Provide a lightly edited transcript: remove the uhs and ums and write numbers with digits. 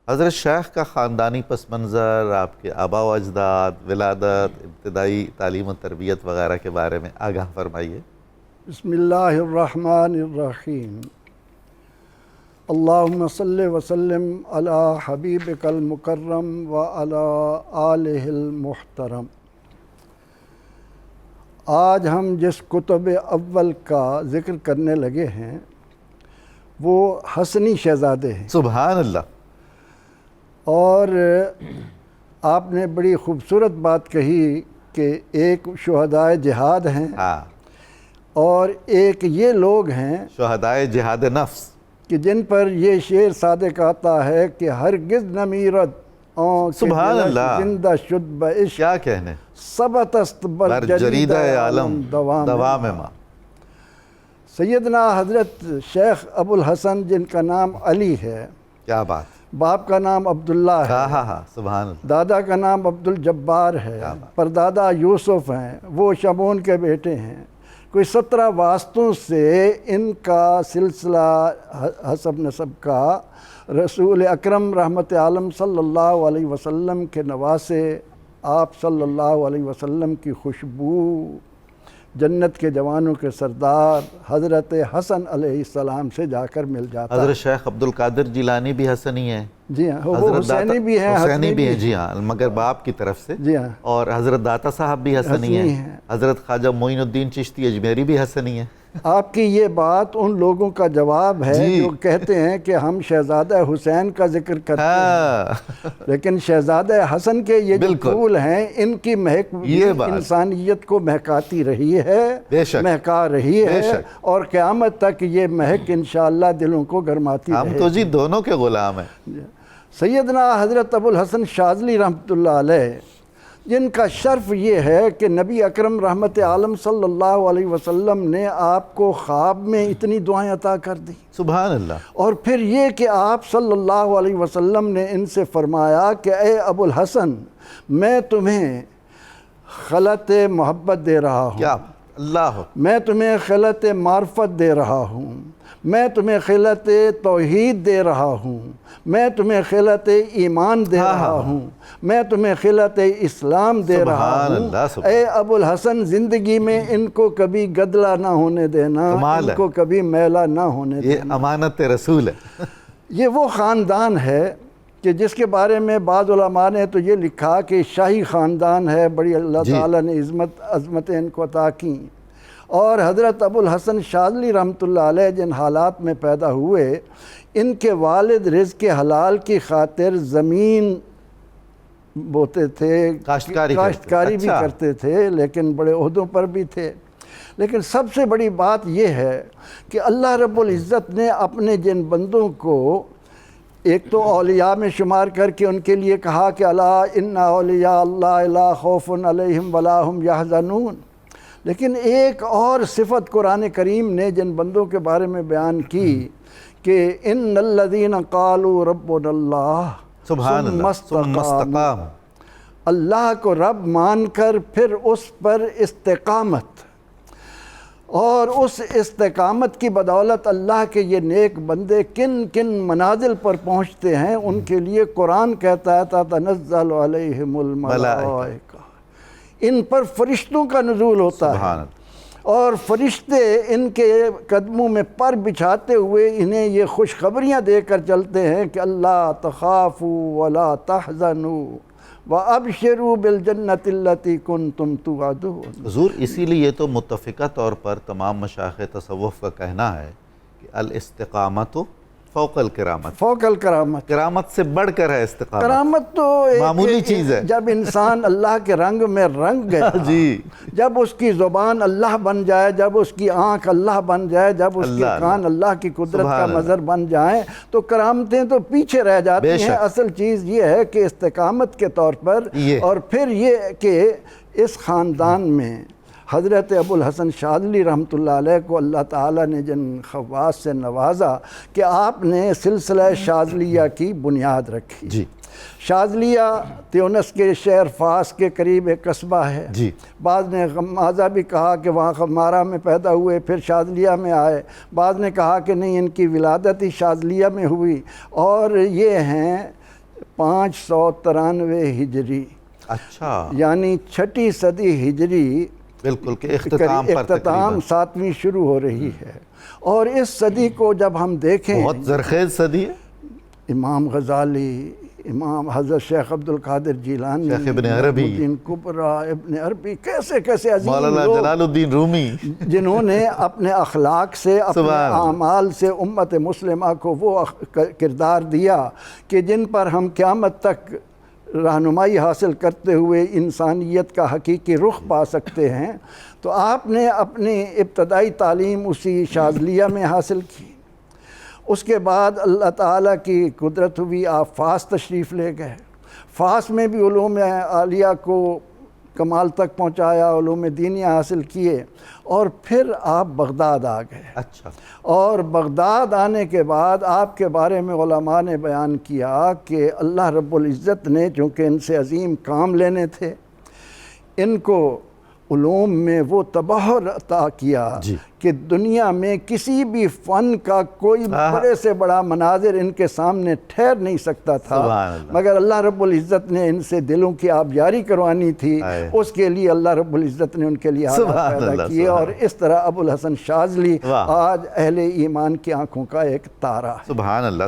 حضرت شیخ کا خاندانی پس منظر، آپ کے آبا و اجداد، ولادت، ابتدائی تعلیم و تربیت وغیرہ کے بارے میں آگاہ فرمائیے۔ بسم اللہ الرحمن الرحیم۔ اللہم صلی وسلم علی حبیبک المکرم وعلی آلہ المحترم۔ آج ہم جس کتب اول کا ذکر کرنے لگے ہیں وہ حسنی شہزادے ہیں۔ سبحان اللہ۔ اور آپ نے بڑی خوبصورت بات کہی کہ ایک شہدائے جہاد ہیں اور ایک یہ لوگ ہیں شہدائے جہاد نفس کہ جن پر یہ شعر صادق آتا ہے کہ ہرگز نہ میرد سبحان اللہ، زندہ شد بعشق، کیا کہنے، ثبت است بر جرید عالم دوام ما۔ سیدنا حضرت شیخ ابو الحسن جن کا نام علی ہے، کیا بات، باپ کا نام عبداللہ ہے، سبحان اللہ، دادا کا نام عبدالجبار ہے، پردادا یوسف ہیں، وہ شمعون کے بیٹے ہیں۔ کوئی 17 واسطوں سے ان کا سلسلہ حسب نسب کا رسول اکرم رحمت عالم صلی اللہ علیہ وسلم کے نواسے، آپ صلی اللہ علیہ وسلم کی خوشبو، جنت کے جوانوں کے سردار حضرت حسن علیہ السلام سے جا کر مل جاتا ہے۔ حضرت شیخ عبدالقادر جیلانی بھی حسنی ہیں، جی ہاں، وہ حسینی بھی ہیں، حسینی بھی ہیں، جی ہاں، مگر باپ کی طرف سے، جی ہاں، اور حضرت داتا صاحب بھی حسنی ہیں، حضرت خواجہ معین الدین چشتی اجمیری بھی حسنی ہیں۔ آپ کی یہ بات ان لوگوں کا جواب ہے جو کہتے ہیں کہ ہم شہزادہ حسین کا ذکر کرتے ہیں، لیکن شہزادہ حسن کے یہ جو پھول ہیں ان کی مہک انسانیت کو مہکاتی رہی ہے، مہکا رہی ہے، اور قیامت تک یہ مہک انشاءاللہ دلوں کو گرماتی رہے۔ ہم تو جی دونوں کے غلام ہیں۔ سیدنا حضرت ابو الحسن شاذلی رحمۃ اللہ علیہ، جن کا شرف یہ ہے کہ نبی اکرم رحمت عالم صلی اللہ علیہ وسلم نے آپ کو خواب میں اتنی دعائیں عطا کر دی، سبحان اللہ، اور پھر یہ کہ آپ صلی اللہ علیہ وسلم نے ان سے فرمایا کہ اے ابو الحسن، میں تمہیں خلعت محبت دے رہا ہوں، کیا اللہ، میں تمہیں خلعت معرفت دے رہا ہوں، میں تمہیں خلعت توحید دے رہا ہوں، میں تمہیں خلعت ایمان دے رہا ہوں، میں تمہیں خلعت اسلام دے رہا ہوں۔ اے ابو الحسن، زندگی میں ان کو کبھی گدلا نہ ہونے دینا، ان کو کبھی میلا نہ ہونے دینا۔ یہ امانت رسول ہے۔ یہ وہ خاندان ہے کہ جس کے بارے میں بعض علماء نے تو یہ لکھا کہ شاہی خاندان ہے، بڑی اللہ تعالیٰ نے عظمتیں ان کو عطا کیں، اور حضرت ابو الحسن شاذلی رحمۃ اللہ علیہ جن حالات میں پیدا ہوئے، ان کے والد رزق حلال کی خاطر زمین بوتے تھے، کاشتکاری بھی کرتے تھے، لیکن بڑے عہدوں پر بھی تھے۔ لیکن سب سے بڑی بات یہ ہے کہ اللہ رب العزت نے اپنے جن بندوں کو ایک تو اولیاء میں شمار کر کے ان کے لیے کہا کہ الا ان اولیاء اللہ لا خوف علیہم ولا ہم یحزنون، لیکن ایک اور صفت قرآن کریم نے جن بندوں کے بارے میں بیان کی کہ ان الذین قالوا ربنا اللہ ثم استقاموا، اللہ کو رب مان کر پھر اس پر استقامت، اور اس استقامت کی بدولت اللہ کے یہ نیک بندے کن کن منازل پر پہنچتے ہیں، ان کے لیے قرآن کہتا ہے تتنزل علیہم الملائکہ، ان پر فرشتوں کا نزول ہوتا ہے، اور فرشتے ان کے قدموں میں پر بچھاتے ہوئے انہیں یہ خوشخبریاں دے کر چلتے ہیں کہ اللہ تخافوا ولا تحزنوا وابشروا بالجنۃ التی کنتم توعدون۔ حضور، اسی لیے تو متفقہ طور پر تمام مشائخ تصوف کا کہنا ہے کہ الاستقامت فوق الکرامت، فوق الکرامت، کرامت سے بڑھ کر ہے استقامت۔ کرامت تو معمولی چیز ہے۔ جب انسان اللہ کے رنگ میں رنگ گیا، جب اس کی زبان اللہ بن جائے، جب اس کی آنکھ اللہ بن جائے، جب اس کے کان اللہ کی قدرت کا مظہر بن جائیں، تو کرامتیں تو پیچھے رہ جاتی ہیں۔ اصل چیز یہ ہے کہ استقامت کے طور پر، اور پھر یہ کہ اس خاندان میں حضرت ابو الحسن شاذلی رحمۃ اللہ علیہ کو اللہ تعالیٰ نے جن خواص سے نوازا کہ آپ نے سلسلہ شاذلیہ کی بنیاد رکھی۔ شاذلیہ تیونس کے شہر فاس کے قریب ایک قصبہ ہے، بعض نے غمازہ بھی کہا کہ وہاں خمارہ میں پیدا ہوئے پھر شاذلیہ میں آئے، بعض نے کہا کہ نہیں، ان کی ولادت ہی شاذلیہ میں ہوئی، اور یہ ہیں 593 ہجری، اچھا، یعنی 6 صدی ہجری بالکل کہ اختتام پر اختتام 7ویں شروع ہو رہی ہے۔ اور اس صدی کو جب ہم دیکھیں، بہت زرخیز صدی ہے۔ امام غزالی، امام حضرت شیخ عبد القادر جیلانی، شیخ ابن عربی، الدین کبریٰ، ابن عربی، کیسے کیسے عظیم مولانا لوگ جلال الدین رومی، جنہوں نے اپنے اخلاق سے، اپنے سبحان اللہ، اعمال سے امت مسلمہ کو وہ کردار دیا کہ جن پر ہم قیامت تک رہنمائی حاصل کرتے ہوئے انسانیت کا حقیقی رخ پا سکتے ہیں۔ تو آپ نے اپنی ابتدائی تعلیم اسی شاذلیہ میں حاصل کی۔ اس کے بعد اللہ تعالیٰ کی قدرت ہوئی، آپ فاس تشریف لے گئے۔ فاس میں بھی علوم عالیہ کو کمال تک پہنچایا، علوم دینی حاصل کیے، اور پھر آپ بغداد آ گئے۔ اچھا، اور بغداد آنے کے بعد آپ کے بارے میں علماء نے بیان کیا کہ اللہ رب العزت نے، چونکہ ان سے عظیم کام لینے تھے، ان کو علوم میں وہ تبحر عطا کیا جی، کہ دنیا میں کسی بھی فن کا کوئی بڑے سے بڑا مناظر ان کے سامنے ٹھہر نہیں سکتا تھا، سبحان اللہ، مگر اللہ رب العزت نے ان سے دلوں کی آبیاری کروانی تھی، اس کے لیے اللہ رب العزت نے ان کے لیے حالات پیدا کیے، اور اس طرح ابو الحسن شاذلی آج اہل ایمان کی آنکھوں کا ایک تارہ ہے۔ سبحان اللہ۔